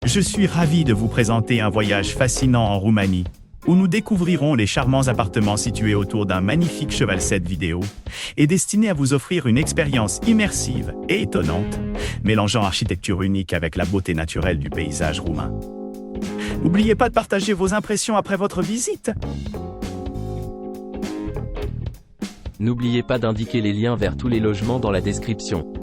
Je suis ravi de vous présenter un voyage fascinant en Roumanie, où nous découvrirons les charmants appartements situés autour d'un magnifique cheval 7 vidéo et destinés à vous offrir une expérience immersive et étonnante, mélangeant architecture unique avec la beauté naturelle du paysage roumain. N'oubliez pas de partager vos impressions après votre visite. N'oubliez pas d'indiquer les liens vers tous les logements dans la description.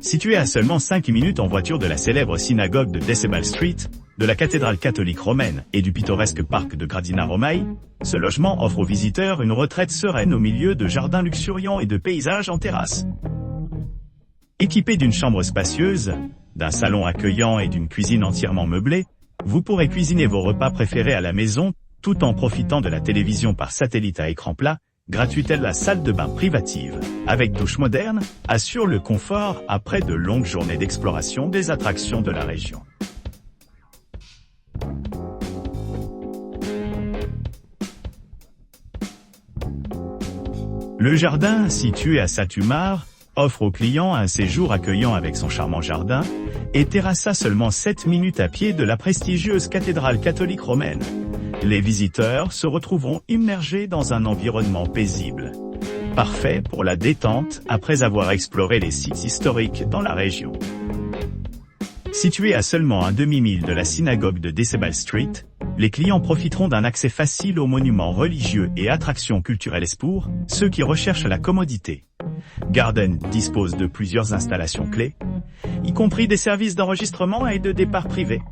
Situé à seulement 5 minutes en voiture de la célèbre synagogue de Decebal Street, de la cathédrale catholique romaine et du pittoresque parc de Gradina Romei, ce logement offre aux visiteurs une retraite sereine au milieu de jardins luxuriants et de paysages en terrasse. Équipé d'une chambre spacieuse, d'un salon accueillant et d'une cuisine entièrement meublée, vous pourrez cuisiner vos repas préférés à la maison, tout en profitant de la télévision par satellite à écran plat, gratuite. La salle de bain privative, avec douche moderne, assure le confort après de longues journées d'exploration des attractions de la région. Le jardin, situé à Sătumaru, offre aux clients un séjour accueillant avec son charmant jardin, et terrasse à seulement 7 minutes à pied de la prestigieuse cathédrale catholique romaine. Les visiteurs se retrouveront immergés dans un environnement paisible. Parfait pour la détente après avoir exploré les sites historiques dans la région. Situé à seulement un demi-mille de la synagogue de Decebal Street, les clients profiteront d'un accès facile aux monuments religieux et attractions culturelles pour ceux qui recherchent la commodité. Garden dispose de plusieurs installations clés, y compris des services d'enregistrement et de départ privé,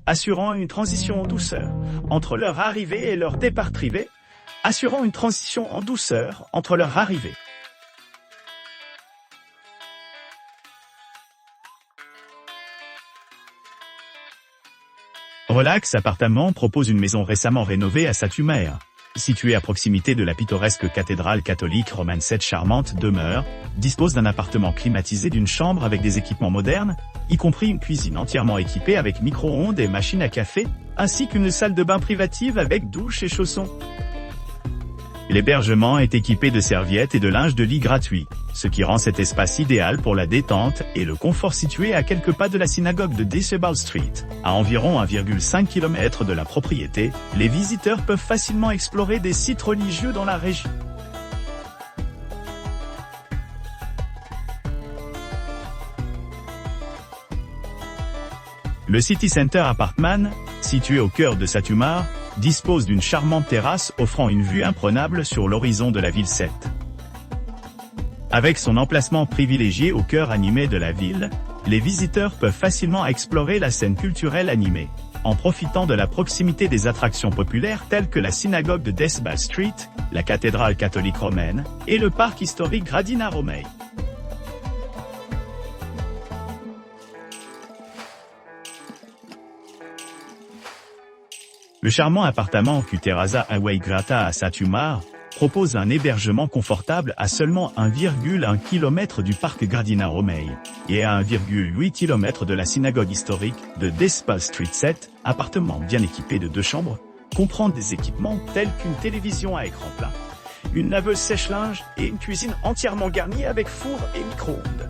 assurant une transition en douceur entre leur arrivée et leur départ privé, Relax Appartement propose une maison récemment rénovée à Sătumaru. Située à proximité de la pittoresque cathédrale catholique romaine. Cette charmante demeure dispose d'un appartement climatisé d'une chambre avec des équipements modernes, y compris une cuisine entièrement équipée avec micro-ondes et machine à café, ainsi qu'une salle de bain privative avec douche et chaussons. L'hébergement est équipé de serviettes et de linge de lit gratuit, ce qui rend cet espace idéal pour la détente et le confort. Situé à quelques pas de la synagogue de Decebal Street, à environ 1,5 km de la propriété, les visiteurs peuvent facilement explorer des sites religieux dans la région. Le City Center Apartman, situé au cœur de Sătumaru, dispose d'une charmante terrasse offrant une vue imprenable sur l'horizon de la ville 7. Avec son emplacement privilégié au cœur animé de la ville, les visiteurs peuvent facilement explorer la scène culturelle animée, en profitant de la proximité des attractions populaires telles que la synagogue de Decebal Street, la cathédrale catholique romaine, et le parc historique Gradina Romei. Le charmant appartement Cuterraza Away Grata à Sătumaru propose un hébergement confortable à seulement 1,1 km du parc Gradina Romei et à 1,8 km de la synagogue historique de Decebal Street. 7 appartements bien équipés de 2 chambres comprend des équipements tels qu'une télévision à écran plat, une laveuse sèche-linge et une cuisine entièrement garnie avec four et micro-ondes.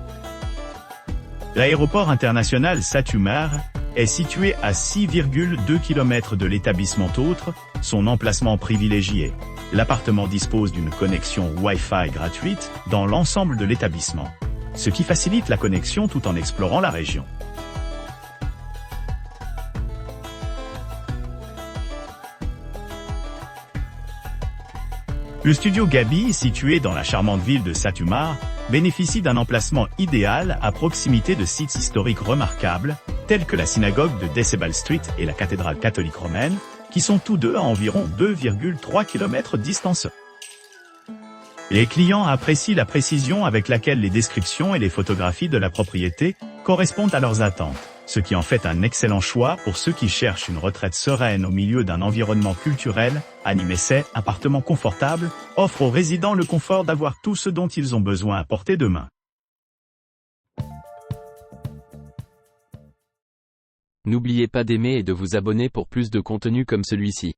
L'aéroport international Sătumaru est situé à 6,2 km de l'établissement. Autre, son emplacement privilégié. L'appartement dispose d'une connexion Wi-Fi gratuite dans l'ensemble de l'établissement, ce qui facilite la connexion tout en explorant la région. Le studio Gabi, situé dans la charmante ville de Sătumaru, bénéficie d'un emplacement idéal à proximité de sites historiques remarquables, tels que la synagogue de Decebal Street et la cathédrale catholique romaine, qui sont tous deux à environ 2,3 km de distance. Les clients apprécient la précision avec laquelle les descriptions et les photographies de la propriété correspondent à leurs attentes, ce qui en fait un excellent choix pour ceux qui cherchent une retraite sereine au milieu d'un environnement culturel, animé. Cet appartement confortable offre aux résidents le confort d'avoir tout ce dont ils ont besoin à portée de main. N'oubliez pas d'aimer et de vous abonner pour plus de contenu comme celui-ci.